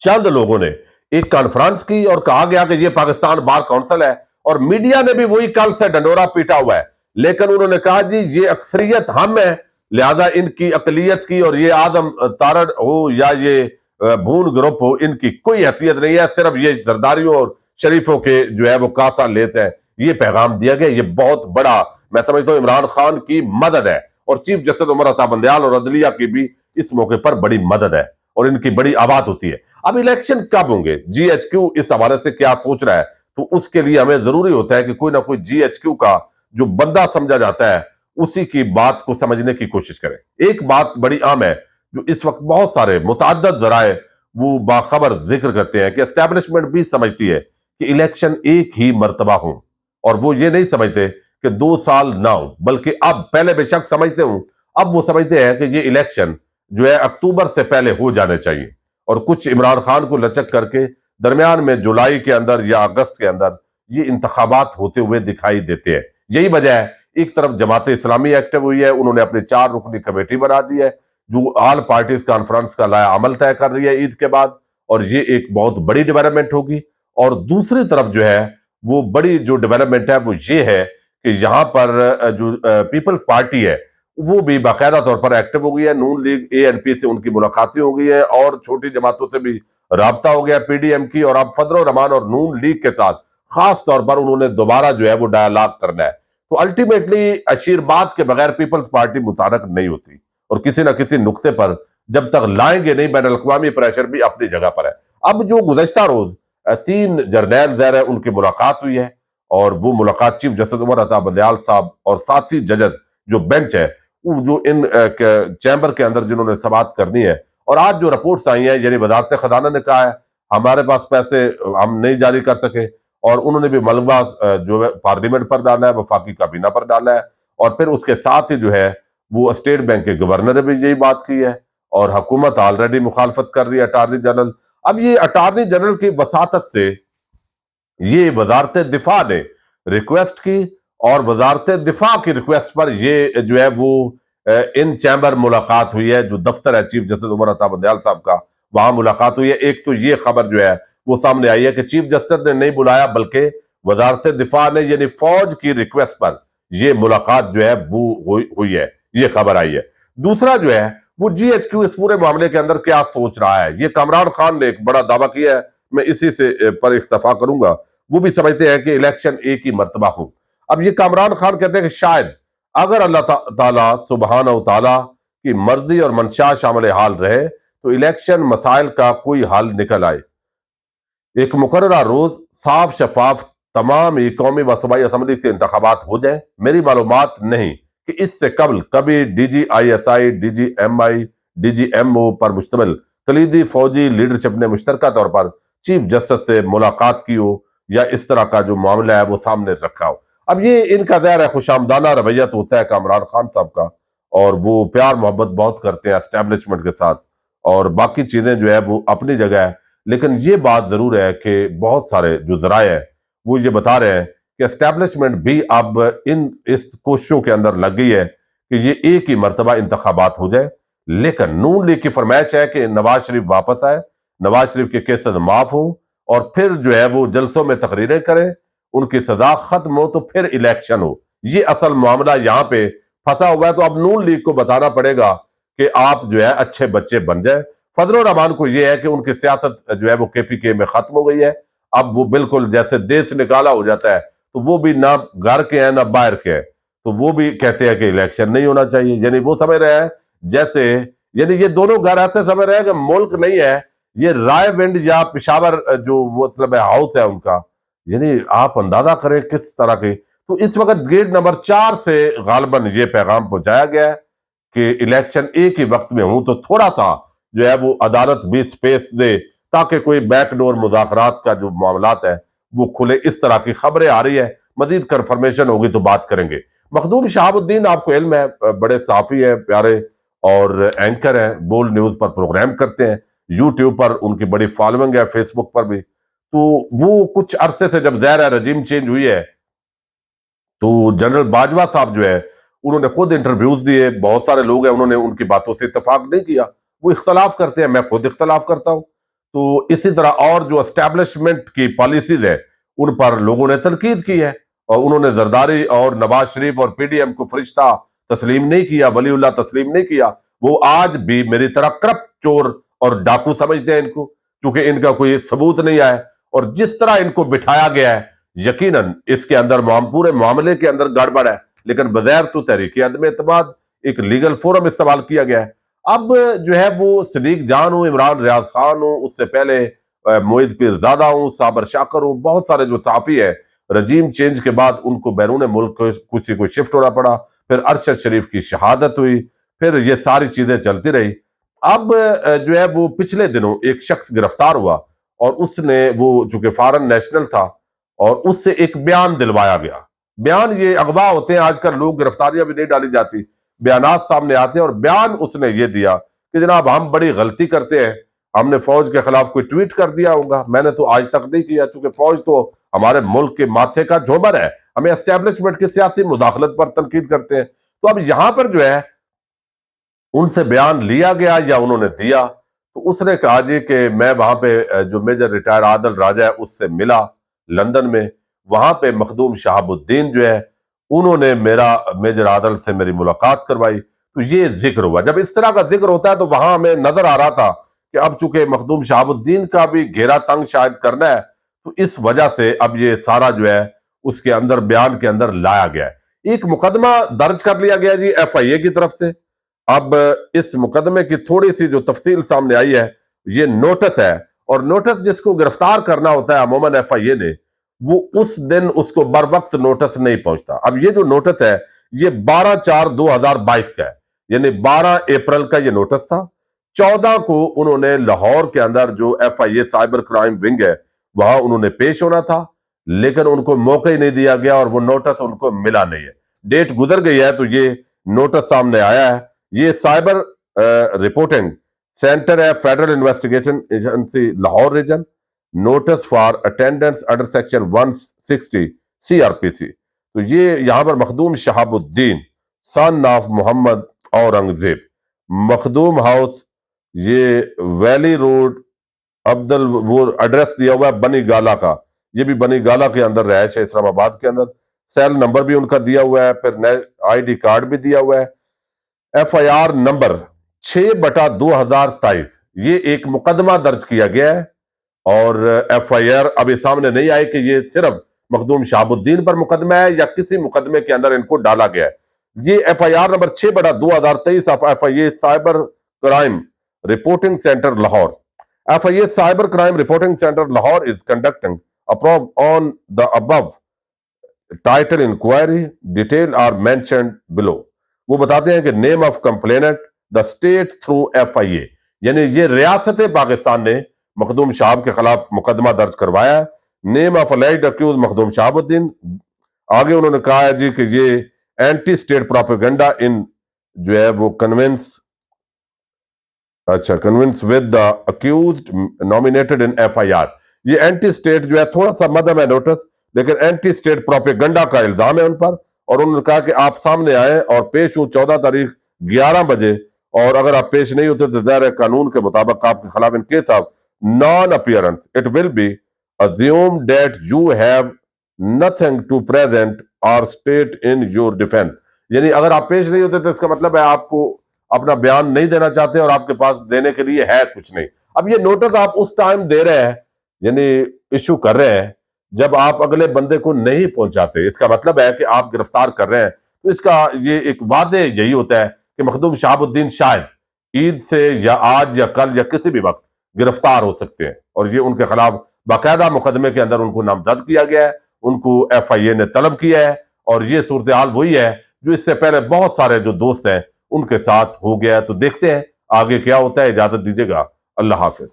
چند لوگوں نے ایک کانفرنس کی اور کہا گیا کہ یہ پاکستان بار کونسل ہے، اور میڈیا نے بھی وہی کل سے ڈنڈورا پیٹا ہوا ہے، لیکن انہوں نے کہا جی یہ اکثریت ہم ہے، لہذا ان کی اقلیت کی، اور یہ آدم تارڑ ہو یا یہ بھون گروپ ہو، ان کی کوئی حیثیت نہیں ہے، صرف یہ زرداریوں اور شریفوں کے جو ہے وہ کاسا لیس ہے۔ یہ پیغام دیا گیا، یہ بہت بڑا میں سمجھتا ہوں عمران خان کی مدد ہے، اور چیف جسٹس عمر عطا بندیال اور عدلیہ کی بھی اس موقع پر بڑی مدد ہے، اور ان کی بڑی آواز ہوتی ہے۔ اب الیکشن کب ہوں گے، جی ایچ کیو اس حوالے سے کیا سوچ رہا ہے، تو اس کے لیے ہمیں ضروری ہوتا ہے کہ کوئی نہ کوئی جی ایچ کیو کا جو بندہ سمجھا جاتا ہے اسی کی بات کو سمجھنے کی کوشش کریں۔ ایک بات بڑی عام ہے جو اس وقت بہت سارے متعدد ذرائع وہ باخبر ذکر کرتے ہیں کہ اسٹیبلشمنٹ بھی سمجھتی ہے کہ الیکشن ایک ہی مرتبہ ہوں، اور وہ یہ نہیں سمجھتے کہ 2 سال نہ ہوں، بلکہ اب پہلے بے شک سمجھتے ہوں، اب وہ سمجھتے ہیں کہ یہ الیکشن جو ہے اکتوبر سے پہلے ہو جانے چاہیے، اور کچھ عمران خان کو لچک کر کے درمیان میں جولائی کے اندر یا اگست کے اندر یہ انتخابات ہوتے ہوئے دکھائی دیتے ہیں۔ یہی وجہ ہے ایک طرف جماعت اسلامی ایکٹیو ہوئی ہے، انہوں نے اپنی 4 رکنی کمیٹی بنا دی ہے جو آل پارٹیز کانفرنس کا لائحہ عمل طے کر رہی ہے عید کے بعد، اور یہ ایک بہت بڑی ڈیولپمنٹ ہوگی۔ اور دوسری طرف جو ہے وہ بڑی جو ڈیولپمنٹ ہے وہ یہ ہے کہ یہاں پر جو پیپلز پارٹی ہے وہ بھی باقاعدہ طور پر ایکٹیو ہو گئی ہے، نون لیگ اے این پی سے ان کی ملاقاتیں ہو گئی ہیں، اور چھوٹی جماعتوں سے بھی رابطہ ہو گیا پی ڈی ایم کی، اور اب فضل الرحمان اور نون لیگ کے ساتھ خاص طور پر انہوں نے دوبارہ جو ہے وہ ڈائیلاگ کرنا ہے۔ تو الٹیمیٹلی اشیرباد کے بغیر پیپلز پارٹی متحرک نہیں ہوتی، اور کسی نہ کسی نقطے پر جب تک لائیں گے نہیں، بین الاقوامی پریشر بھی اپنی جگہ پر ہے۔ اب جو گزشتہ روز 3 جرنیل ظاہر ہے ان کی ملاقات ہوئی ہے، اور وہ ملاقات چیف جسٹس عمر عطا بندیال صاحب اور ساتھی ججز جو بینچ ہے وہ جو ان چیمبر کے اندر جنہوں نے سماعت کرنی ہے، اور آج جو رپورٹس آئی ہیں، یعنی وزارت خزانہ نے کہا ہے ہمارے پاس پیسے ہم نہیں جاری کر سکے، اور انہوں نے بھی ملبہ جو ہے پارلیمنٹ پر ڈالا ہے، وفاقی کابینہ پر ڈالا ہے، اور پھر اس کے ساتھ ہی جو ہے وہ اسٹیٹ بینک کے گورنر نے بھی یہی بات کی ہے، اور حکومت آلریڈی مخالفت کر رہی ہے اٹارنی جنرل۔ اب یہ اٹارنی جنرل کی وساطت سے یہ وزارت دفاع نے ریکویسٹ کی، اور وزارت دفاع کی ریکویسٹ پر یہ جو ہے وہ ان چیمبر ملاقات ہوئی ہے، جو دفتر ہے چیف جسٹس عمر عطا بندیال صاحب کا، وہاں ملاقات ہوئی ہے۔ ایک تو یہ خبر جو ہے وہ سامنے آئی ہے کہ چیف جسٹس نے نہیں بلایا، بلکہ وزارت دفاع نے یعنی فوج کی ریکویسٹ پر یہ ملاقات جو ہے وہ ہوئی ہے، یہ خبر آئی ہے۔ دوسرا جو ہے وہ جی ایچ کیو اس پورے معاملے کے اندر کیا سوچ رہا ہے، یہ کامران خان نے ایک بڑا دعویٰ کیا ہے، میں اسی سے پر اکتفا کروں گا۔ وہ بھی سمجھتے ہیں کہ الیکشن ایک ہی مرتبہ ہو۔ اب یہ کامران خان کہتے ہیں کہ شاید اگر اللہ تعالیٰ سبحانہ و تعالیٰ کی مرضی اور منشاء شامل حال رہے تو الیکشن مسائل کا کوئی حل نکل آئے، ایک مقررہ روز صاف شفاف تمام ہی قومی و صوبائی اسمبلی کے انتخابات ہو جائیں۔ میری معلومات نہیں کہ اس سے قبل کبھی D G I S I, D G M I, D G M O پر مشتمل کلیدی فوجی لیڈرشپ نے مشترکہ طور پر چیف جسٹس سے ملاقات کی ہو، یا اس طرح کا جو معاملہ ہے وہ سامنے رکھا ہو۔ اب یہ ان کا ظاہر ہے خوشامدانہ رویت ہوتا ہے کامران خان صاحب کا، اور وہ پیار محبت بہت کرتے ہیں اسٹیبلشمنٹ کے ساتھ، اور باقی چیزیں جو ہے وہ اپنی جگہ ہے، لیکن یہ بات ضرور ہے کہ بہت سارے جو ذرائع ہیں وہ یہ بتا رہے ہیں کہ اسٹیبلشمنٹ بھی اب اس کوششوں کے اندر لگ گئی ہے کہ یہ ایک ہی مرتبہ انتخابات ہو جائے، لیکن نون لیگ کی فرمائش ہے کہ نواز شریف واپس آئے، نواز شریف کے کیسز معاف ہوں، اور پھر جو ہے وہ جلسوں میں تقریریں کریں، ان کی سزا ختم ہو تو پھر الیکشن ہو۔ یہ اصل معاملہ یہاں پہ پھنسا ہوا ہے، تو اب نون لیگ کو بتانا پڑے گا کہ آپ جو ہے اچھے بچے بن جائیں۔ فضل الرحمان کو یہ ہے کہ ان کی سیاست جو ہے وہ کے پی کے میں ختم ہو گئی ہے، اب وہ بالکل جیسے دیس نکالا ہو جاتا ہے، تو وہ بھی نہ گھر کے ہیں نہ باہر کے ہیں، تو وہ بھی کہتے ہیں کہ الیکشن نہیں ہونا چاہیے، یعنی وہ سمجھ رہے ہیں جیسے یعنی یہ دونوں گھر ایسے سمجھ رہے ہیں کہ ملک نہیں ہے، یہ رائے ونڈ یا پشاور جو مطلب ہاؤس ہے ان کا، یعنی آپ اندازہ کریں کس طرح کی۔ تو اس وقت گیٹ نمبر 4 سے غالباً یہ پیغام پہنچایا گیا ہے کہ الیکشن ایک ہی وقت میں ہوں، تو تھوڑا سا جو ہے وہ عدالت بھی سپیس دے تاکہ کوئی بیک ڈور مذاکرات کا جو معاملات ہے وہ کھلے۔ اس طرح کی خبریں آ رہی ہے، مزید کنفرمیشن ہوگی تو بات کریں گے۔ مخدوم شہاب الدین آپ کو علم ہے بڑے صحافی ہیں پیارے، اور اینکر ہیں، بول نیوز پر پروگرام کرتے ہیں، یوٹیوب پر ان کی بڑی فالوئنگ ہے، فیس بک پر بھی۔ تو وہ کچھ عرصے سے جب ظاہر ہے رجیم چینج ہوئی ہے تو جنرل باجوہ صاحب جو ہے انہوں نے خود انٹرویوز دیے، بہت سارے لوگ ہیں انہوں نے ان کی باتوں سے اتفاق نہیں کیا، وہ اختلاف کرتے ہیں، میں خود اختلاف کرتا ہوں۔ تو اسی طرح اور جو اسٹیبلشمنٹ کی پالیسیز ہے ان پر لوگوں نے تنقید کی ہے، اور انہوں نے زرداری اور نواز شریف اور پی ڈی ایم کو فرشتہ تسلیم نہیں کیا، ولی اللہ تسلیم نہیں کیا۔ وہ آج بھی میری طرح کرپٹ چور اور ڈاکو سمجھتے ہیں ان کو، کیونکہ ان کا کوئی ثبوت نہیں آیا، اور جس طرح ان کو بٹھایا گیا ہے یقیناً اس کے اندر پورے معاملے کے اندر گڑبڑ ہے، لیکن بغیر تو تحریک عدم اعتماد ایک لیگل فورم استعمال کیا گیا ہے۔ اب جو ہے وہ صدیق جان ہوں، عمران ریاض خان ہوں، اس سے پہلے معید پیر زادہ ہوں، صابر شاکر ہوں، بہت سارے جو صحافی ہیں، رجیم چینج کے بعد ان کو بیرون ملک کسی کو شفٹ ہونا پڑا، پھر ارشد شریف کی شہادت ہوئی، پھر یہ ساری چیزیں چلتی رہی۔ اب جو ہے وہ پچھلے دنوں ایک شخص گرفتار ہوا، اور اس نے وہ چونکہ فارن نیشنل تھا، اور اس سے ایک بیان دلوایا گیا۔ بیان یہ اغوا ہوتے ہیں، آج کل لوگ گرفتاریاں بھی نہیں ڈالی جاتی، بیانات سامنے آتے ہیں، اور بیان اس نے یہ دیا کہ جناب ہم بڑی غلطی کرتے ہیں، ہم نے فوج کے خلاف کوئی ٹویٹ کر دیا ہوگا، میں نے تو آج تک نہیں کیا، چونکہ فوج تو ہمارے ملک کے ماتھے کا جوہر ہے، ہمیں اسٹیبلشمنٹ کی سیاسی مداخلت پر تنقید کرتے ہیں۔ تو اب یہاں پر جو ہے ان سے بیان لیا گیا یا انہوں نے دیا، تو اس نے کہا جی کہ میں وہاں پہ جو میجر ریٹائر عادل راجہ ہے اس سے ملا لندن میں، وہاں پہ مخدوم شہاب الدین جو ہے انہوں نے میجر عادل سے میری ملاقات کروائی، تو یہ ذکر ہوا۔ جب اس طرح کا ذکر ہوتا ہے تو وہاں ہمیں نظر آ رہا تھا کہ اب چونکہ مخدوم شہاب الدین کا بھی گھیرا تنگ شاید کرنا ہے، تو اس وجہ سے اب یہ سارا جو ہے اس کے اندر بیان کے اندر لایا گیا ہے۔ ایک مقدمہ درج کر لیا گیا جی ایف آئی اے کی طرف سے۔ اب اس مقدمے کی تھوڑی سی جو تفصیل سامنے آئی ہے، یہ نوٹس ہے، اور نوٹس جس کو گرفتار کرنا ہوتا ہے عموماً ایف آئی اے نے، وہ اس دن اس کو بر وقت نوٹس نہیں پہنچتا۔ اب یہ جو نوٹس ہے یہ 12/4/2022 کا ہے، یعنی 12 اپریل کا یہ نوٹس تھا۔ 14 کو انہوں نے لاہور کے اندر جو F I A cyber crime wing ہے وہاں انہوں نے پیش ہونا تھا، لیکن ان کو موقع ہی نہیں دیا گیا، اور وہ نوٹس ان کو ملا نہیں ہے۔ ڈیٹ گزر گئی ہے تو یہ نوٹس سامنے آیا ہے۔ یہ سائبر رپورٹنگ سینٹر ہے، federal investigation agency Lahore region, notice for attendance under section 160 C R P C. تو یہ یہاں پر Makhdoom Shahabuddin son of Muhammad Aurangzeb, Makhdoom house, یہ ویلی روڈ وہ ایڈریس دیا ہوا ہے بنی گالا کا، یہ بھی بنی گالا کے اندر رہائش ہے اسلام آباد کے اندر، سیل نمبر بھی ان کا دیا ہوا ہے، پھر آئی ڈی کارڈ بھی دیا ہوا ہے۔ ایف آئی آر نمبر 6/2023، یہ ایک مقدمہ درج کیا گیا ہے، اور ایف آئی آر ابھی سامنے نہیں آئے کہ یہ صرف مخدوم شہاب الدین پر مقدمہ ہے یا کسی مقدمے کے اندر ان کو ڈالا گیا ہے۔ یہ F I R number 6/2023 of F I A cyber crime reporting centre Lahore. F I A cyber crime reporting centre Lahore is conducting on the above title inquiry, detail are mentioned below۔ وہ بتاتے ہیں کہ name of complainant the state through F I A, یعنی یہ ریاست پاکستان نے مخدوم شہاب کے خلاف مقدمہ درج کروایا ہے۔ نیم آف الیجڈ اکیوز مخدوم شہاب الدین۔ آگے انہوں نے کہا ہے جی کہ یہ اینٹی اسٹیٹ پروپیگنڈا ان جو ہے وہ convince with the accused nominated in F I R. یہ اینٹی اسٹیٹ جو ہے تھوڑا سا مدھم ہے نوٹس، لیکن اینٹی اسٹیٹ پروپیگنڈا کا الزام ہے ان پر، اور انہوں نے کہا کہ آپ سامنے آئیں اور پیش ہو 14 تاریخ 11 بجے، اور اگر آپ پیش نہیں ہوتے تو ظاہر ہے قانون کے مطابق آپ کے خلاف in case of non appearance it will be assumed that you have nothing to present or state in your defense۔ یعنی اگر آپ پیش نہیں ہوتے تو اس کا مطلب ہے آپ کو اپنا بیان نہیں دینا چاہتے، اور آپ کے پاس دینے کے لیے ہے کچھ نہیں۔ اب یہ نوٹس آپ اس ٹائم دے رہے ہیں، یعنی ایشو کر رہے ہیں جب آپ اگلے بندے کو نہیں پہنچاتے، اس کا مطلب ہے کہ آپ گرفتار کر رہے ہیں۔ تو اس کا یہ ایک وعدے یہی ہوتا ہے کہ مخدوم شہاب الدین شاید عید سے یا آج یا کل یا کسی بھی وقت گرفتار ہو سکتے ہیں، اور یہ ان کے خلاف باقاعدہ مقدمے کے اندر ان کو نامزد کیا گیا ہے، ان کو ایف آئی اے نے طلب کیا ہے، اور یہ صورتحال وہی ہے جو اس سے پہلے بہت سارے جو دوست ہیں ان کے ساتھ ہو گیا ہے۔ تو دیکھتے ہیں آگے کیا ہوتا ہے۔ اجازت دیجیے گا، اللہ حافظ۔